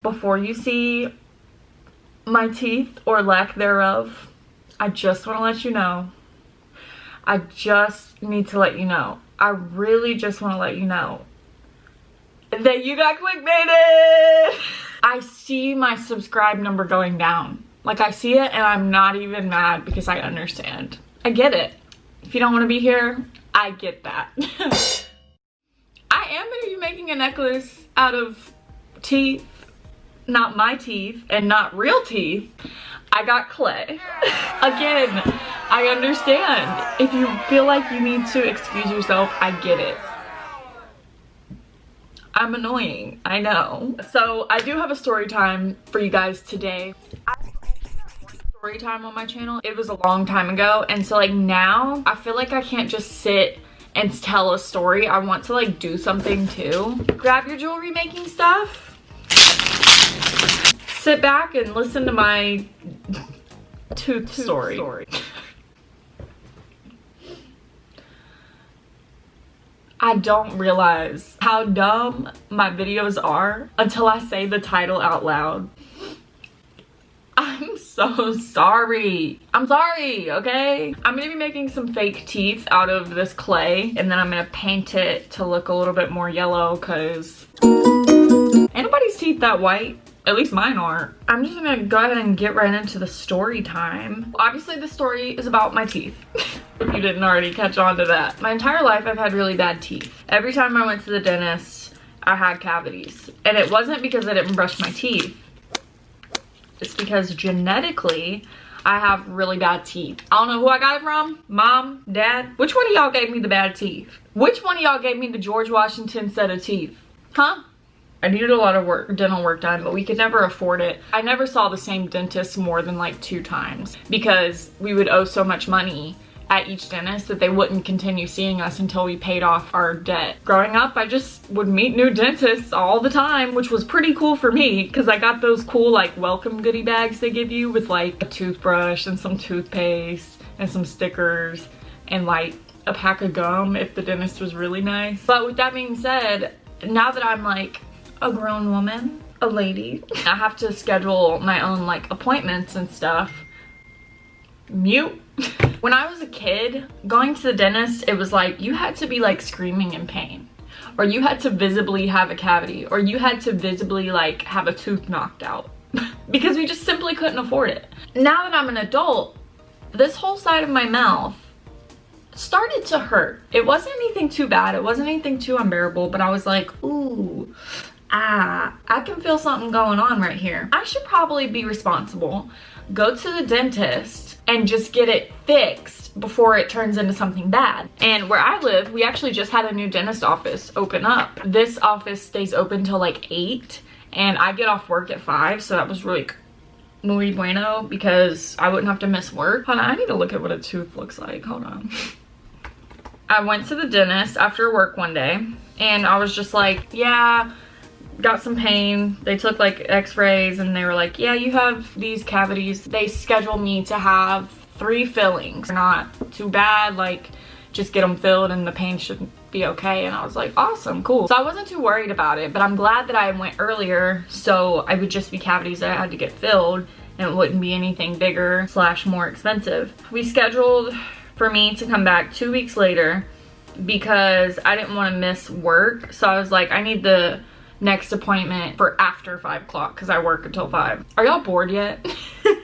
Before you see my teeth or lack thereof, I just want to let you know. I just need to let you know. I really just want to let you know that you got clickbaited. I see my subscribe number going down. Like, I see it and I'm not even mad because I understand. I get it. If you don't want to be here, I get that. I am going to be making a necklace out of teeth. Not my teeth and not real teeth. I got clay. Again, I understand. If you feel like you need to excuse yourself, I get it. I'm annoying, I know. So I do have a story time for you guys today. I story time on my channel. It was a long time ago, and so like now I feel like I can't just sit and tell a story. I want to like do something too. Grab your jewelry making stuff. Sit back and listen to my tooth story. I don't realize how dumb my videos are until I say the title out loud. I'm so sorry. I'm sorry, okay? I'm gonna be making some fake teeth out of this clay, and then I'm gonna paint it to look a little bit more yellow because ain't nobody's teeth that white. At least mine aren't. I'm just gonna go ahead and get right into the story time. Obviously, the story is about my teeth. If you didn't already catch on to that. My entire life, I've had really bad teeth. Every time I went to the dentist, I had cavities. And it wasn't because I didn't brush my teeth. It's because genetically, I have really bad teeth. I don't know who I got it from. Mom, dad. Which one of y'all gave me the bad teeth? Which one of y'all gave me the George Washington set of teeth? Huh? I needed a lot of dental work done, but we could never afford it. I never saw the same dentist more than like 2 times because we would owe so much money at each dentist that they wouldn't continue seeing us until we paid off our debt. Growing up, I just would meet new dentists all the time, which was pretty cool for me because I got those cool like welcome goodie bags they give you with like a toothbrush and some toothpaste and some stickers and like a pack of gum if the dentist was really nice. But with that being said, now that I'm like a grown woman, a lady, I have to schedule my own like appointments and stuff. Mute. When I was a kid, going to the dentist, it was like you had to be like screaming in pain, or you had to visibly have a cavity, or you had to visibly like have a tooth knocked out because we just simply couldn't afford it. Now that I'm an adult, this whole side of my mouth started to hurt. It wasn't anything too bad. It wasn't anything too unbearable, but I was like, ooh, I can feel something going on right here. I should probably be responsible. Go to the dentist and just get it fixed before it turns into something bad. And where I live, we actually just had a new dentist office open up. This office stays open till like 8 and I get off work at 5, so that was really muy bueno because I wouldn't have to miss work. Hold on, I need to look at what a tooth looks like. Hold on. I went to the dentist after work one day and I was just like, yeah, got some pain. They took like x-rays and they were like, yeah, you have these cavities. They scheduled me to have 3 fillings. Not too bad, like just get them filled and the pain should be okay. And I was like, awesome, cool. So I wasn't too worried about it, but I'm glad that I went earlier so I would just be cavities that I had to get filled and it wouldn't be anything bigger / more expensive. We scheduled for me to come back 2 weeks later because I didn't want to miss work. So I was like, I need the next appointment for after 5 o'clock because I work until 5. Are y'all bored yet?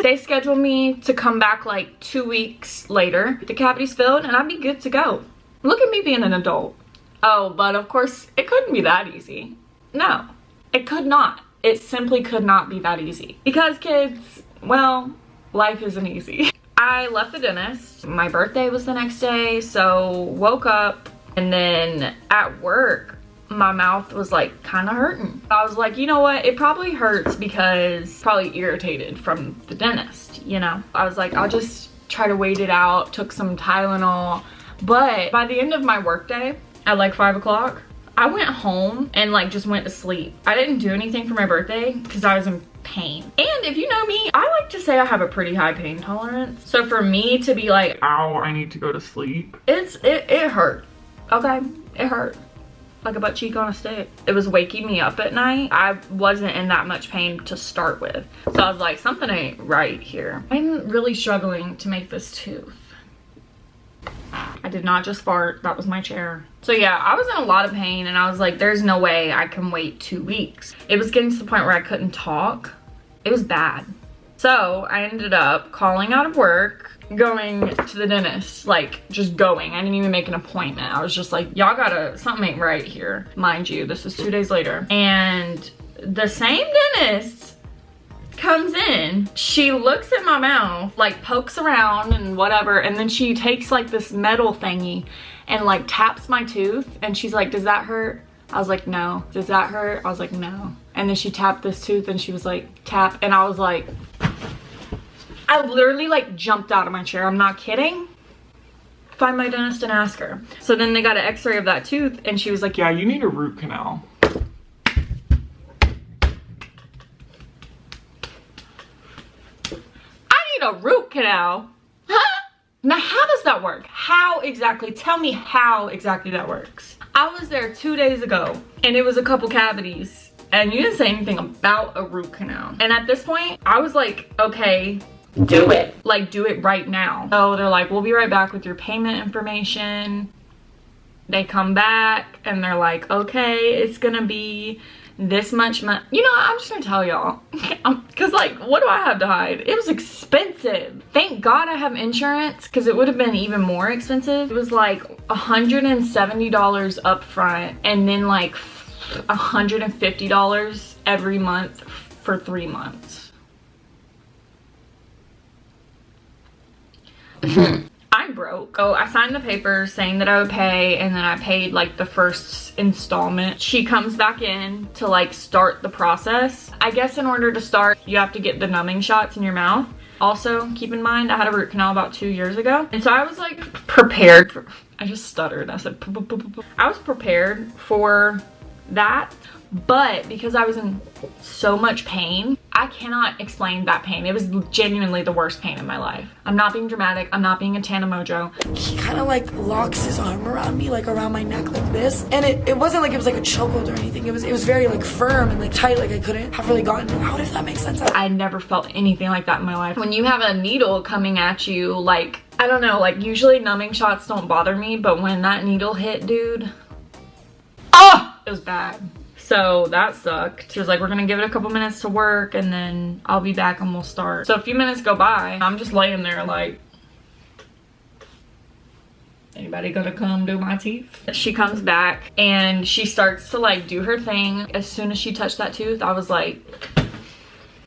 They scheduled me to come back like 2 weeks later. The cavity's filled and I'd be good to go. Look at me being an adult. Oh, but of course it couldn't be that easy. No, it could not. It simply could not be that easy. Because kids, well, life isn't easy. I left the dentist. My birthday was the next day, so woke up and then at work, my mouth was like kind of hurting. I was like, you know what? It probably hurts because probably irritated from the dentist, you know? I was like, I'll just try to wait it out. Took some Tylenol. But by the end of my workday at like 5 o'clock, I went home and like just went to sleep. I didn't do anything for my birthday because I was in pain. And if you know me, I like to say I have a pretty high pain tolerance. So for me to be like, ow, I need to go to sleep, it hurt. Okay, it hurt. like a butt cheek on a stick. It was waking me up at night. I wasn't in that much pain to start with. So I was like, something ain't right here. I'm really struggling to make this tooth. I did not just fart, that was my chair. So yeah, I was in a lot of pain and I was like, there's no way I can wait 2 weeks. It was getting to the point where I couldn't talk. It was bad. So I ended up calling out of work, going to the dentist, like just going. I didn't even make an appointment. I was just like, y'all gotta, something ain't right here. Mind you, this is 2 days later. And the same dentist comes in, she looks at my mouth, like pokes around and whatever, and then she takes like this metal thingy and like taps my tooth and she's like, does that hurt? I was like, no. Does that hurt? I was like, no. And then she tapped this tooth and she was like, tap, and I was like, I literally like jumped out of my chair. I'm not kidding. Find my dentist and ask her. So then they got an x-ray of that tooth and she was like, yeah, you need a root canal. I need a root canal? Huh? Now how does that work? How exactly? Tell me how exactly that works. I was there 2 days ago and it was a couple cavities and you didn't say anything about a root canal. And at this point, I was like, okay, do it. Like, do it right now. So they're like, we'll be right back with your payment information. They come back and they're like, okay, it's gonna be this much money. You know, I'm just gonna tell y'all. Cause like, what do I have to hide? It was expensive. Thank God I have insurance because it would have been even more expensive. It was like $170 up front and then like $150 every month for 3 months. I'm broke. So I signed the papers saying that I would pay, and then I paid like the first installment. She comes back in to like start the process. I guess in order to start, you have to get the numbing shots in your mouth. Also, keep in mind, I had a root canal about 2 years ago. And so I was like prepared for, I just stuttered. I said, I was prepared for that. But because I was in so much pain, I cannot explain that pain. It was genuinely the worst pain in my life. I'm not being dramatic. I'm not being a Tana Mojo. He kind of like locks his arm around me, like around my neck like this. And it wasn't like it was like a chokehold or anything. It was very like firm and like tight, like I couldn't have really gotten it out, if that makes sense. I never felt anything like that in my life. When you have a needle coming at you, like, I don't know, like usually numbing shots don't bother me, but when that needle hit, dude, oh, it was bad. So that sucked. She was like, we're gonna give it a couple minutes to work and then I'll be back and we'll start. So a few minutes go by. I'm just laying there like, anybody gonna come do my teeth? She comes back and she starts to like do her thing. As soon as she touched that tooth, I was like,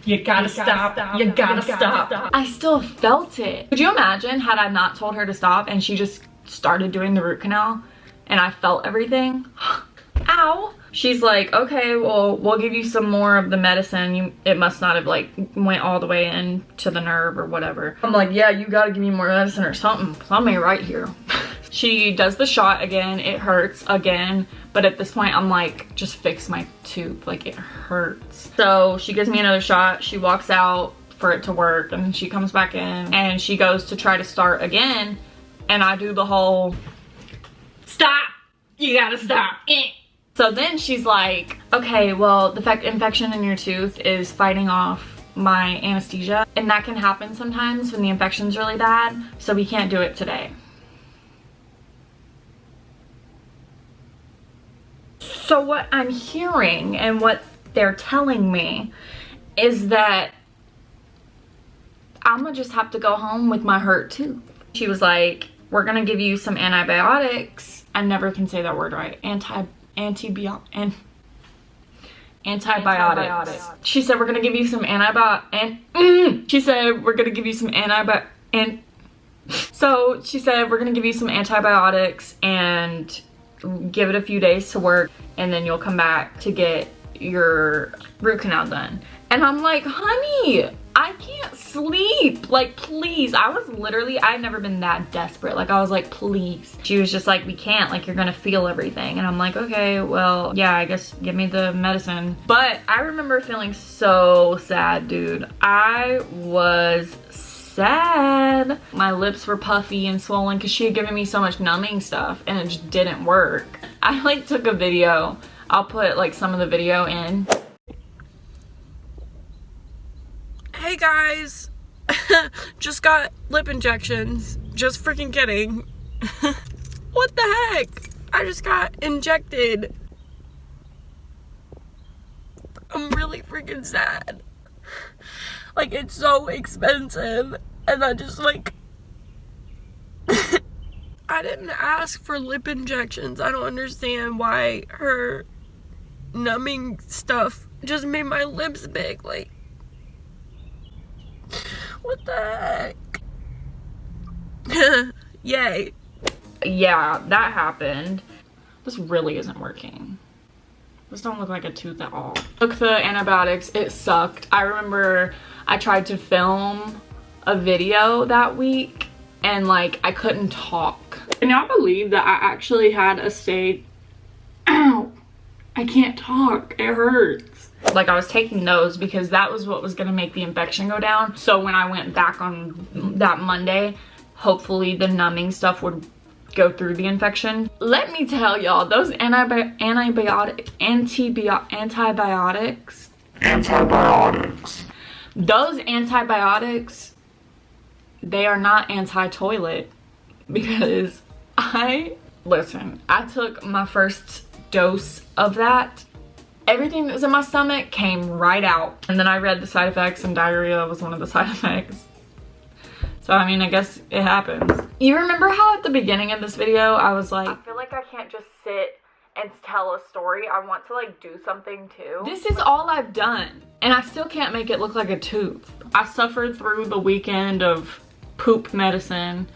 you gotta stop. You gotta stop. I still felt it. Could you imagine had I not told her to stop and she just started doing the root canal and I felt everything? Ow. She's like, okay, well, we'll give you some more of the medicine. It must not have like went all the way into the nerve or whatever. I'm like, yeah, you gotta give me more medicine or something. Something right here. She does the shot again. It hurts again. But at this point, I'm like, just fix my tooth. Like, it hurts. So she gives me another shot. She walks out for it to work and she comes back in and she goes to try to start again. And I do the whole, stop. You gotta stop. So then she's like, okay, well, the infection in your tooth is fighting off my anesthesia. And that can happen sometimes when the infection's really bad. So we can't do it today. So what I'm hearing and what they're telling me is that I'm gonna just have to go home with my hurt tooth. She was like, we're gonna give you some antibiotics. I never can say that word right. Antibiotics. She said we're gonna give you some She said we're gonna give you some So she said we're gonna give you some antibiotics and give it a few days to work, and then you'll come back to get your root canal done. And I'm like, honey, I can't sleep. Like, please. I was literally, I've never been that desperate. Like, I was like, please. She was just like, we can't. Like, you're gonna feel everything. And I'm like, okay, well, yeah, I guess give me the medicine. But I remember feeling so sad, dude. I was sad. My lips were puffy and swollen because she had given me so much numbing stuff and it just didn't work. I like took a video. I'll put like some of the video in. Hey guys, just got lip injections. Just freaking kidding. What the heck? I just got injected. I'm really freaking sad. Like, it's so expensive, and I just like I didn't ask for lip injections. I don't understand why her numbing stuff just made my lips big. Like, what the heck? Yay. Yeah, that happened. This really isn't working. This don't look like a tooth at all. Took the antibiotics, it sucked. I remember I tried to film a video that week and like I couldn't talk. Can y'all believe that I actually had a state, ow, I can't talk, it hurts. Like I was taking those because that was what was gonna make the infection go down. So when I went back on that Monday, hopefully the numbing stuff would go through the infection. Let me tell y'all, those antibiotics, those antibiotics, they are not anti-toilet, because I took my first dose of that. Everything that was in my stomach came right out. And then I read the side effects and diarrhea was one of the side effects. So, I mean, I guess it happens. You remember how at the beginning of this video, I was like, I feel like I can't just sit and tell a story. I want to like do something too. This is all I've done. And I still can't make it look like a tooth. I suffered through the weekend of poop medicine,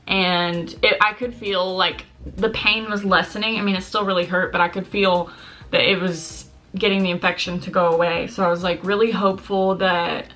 and I could feel like the pain was lessening. I mean, it still really hurt, but I could feel that it was getting the infection to go away. So I was like really hopeful that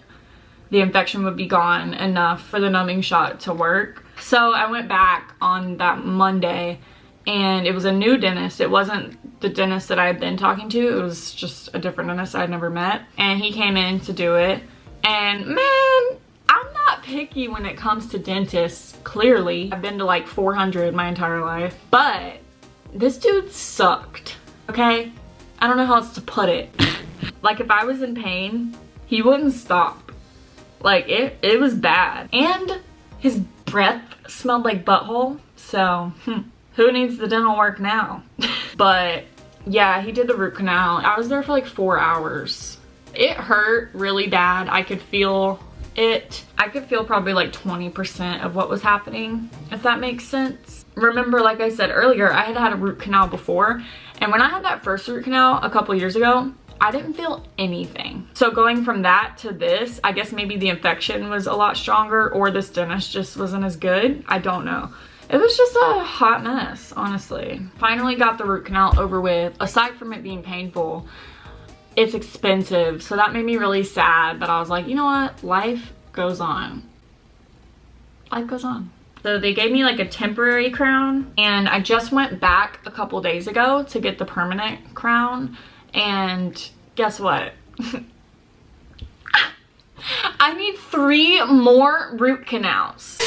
the infection would be gone enough for the numbing shot to work. So I went back on that Monday, and it was a new dentist. It wasn't the dentist that I had been talking to. It was just a different dentist I had never met. And he came in to do it. And man, I'm not picky when it comes to dentists, clearly. I've been to like 400 my entire life. But this dude sucked, okay? I don't know how else to put it. Like if I was in pain, he wouldn't stop. Like it was bad. And his breath smelled like butthole. So who needs the dental work now? But yeah, he did the root canal. I was there for like 4 hours. It hurt really bad. I could feel it. I could feel probably like 20% of what was happening, if that makes sense. Remember, like I said earlier, I had had a root canal before. And when I had that first root canal a couple years ago, I didn't feel anything. So going from that to this, I guess maybe the infection was a lot stronger, or this dentist just wasn't as good. I don't know. It was just a hot mess, honestly. Finally got the root canal over with. Aside from it being painful, it's expensive. So that made me really sad, but I was like, you know what? Life goes on. Life goes on. So they gave me like a temporary crown, and I just went back a couple days ago to get the permanent crown. And guess what? I need 3 more root canals.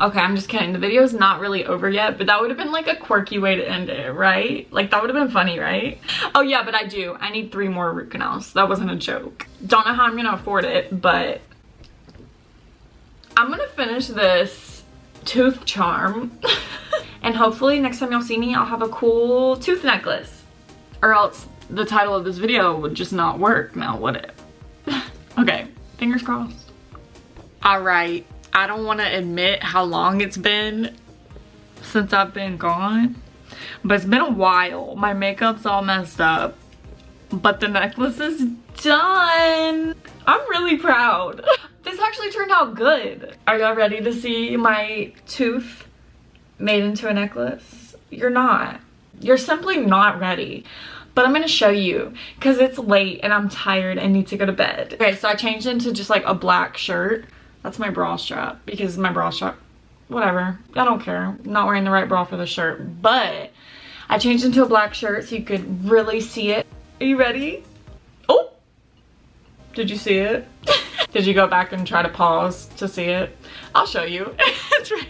Okay, I'm just kidding. The video's not really over yet, but that would have been like a quirky way to end it, right? Like that would have been funny, right? Oh yeah, but I need 3 more root canals. That wasn't a joke. Don't know how I'm gonna afford it, but I'm gonna finish this tooth charm. And hopefully next time y'all see me, I'll have a cool tooth necklace. Or else the title of this video would just not work now, would it? Okay, fingers crossed. All right, I don't want to admit how long it's been since I've been gone, but it's been a while. My makeup's all messed up, but the necklace is done. I'm really proud. This actually turned out good. Are y'all ready to see my tooth made into a necklace? You're not. You're simply not ready. But I'm gonna show you because it's late and I'm tired and need to go to bed. Okay, so I changed into just like a black shirt. That's my bra strap, because my bra strap, whatever. I don't care. I'm not wearing the right bra for the shirt. But I changed into a black shirt so you could really see it. Are you ready? Oh! Did you see it? Did you go back and try to pause to see it? I'll show you. It's right.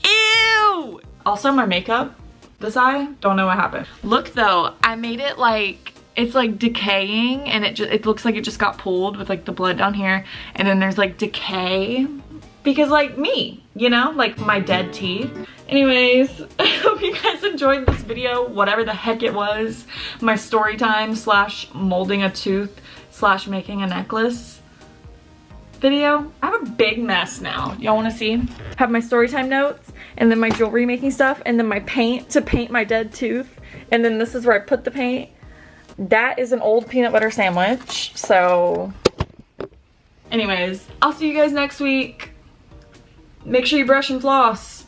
Ew! Also, my makeup This eye, don't know what happened. Look though, I made it like, it's like decaying, and it looks like it just got pulled with like the blood down here, and then there's like decay because like me, you know, like my dead teeth. Anyways, I hope you guys enjoyed this video, whatever the heck it was. My story time slash molding a tooth slash making a necklace video. I have a big mess now. Y'all want to see? I have my story time notes, and then my jewelry making stuff, and then my paint to paint my dead tooth, and then this is where I put the paint. That is an old peanut butter sandwich. So anyways, I'll see you guys next week. Make sure you brush and floss.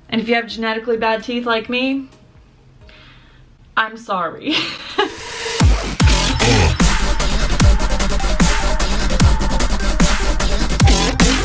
And if you have genetically bad teeth like me, I'm sorry.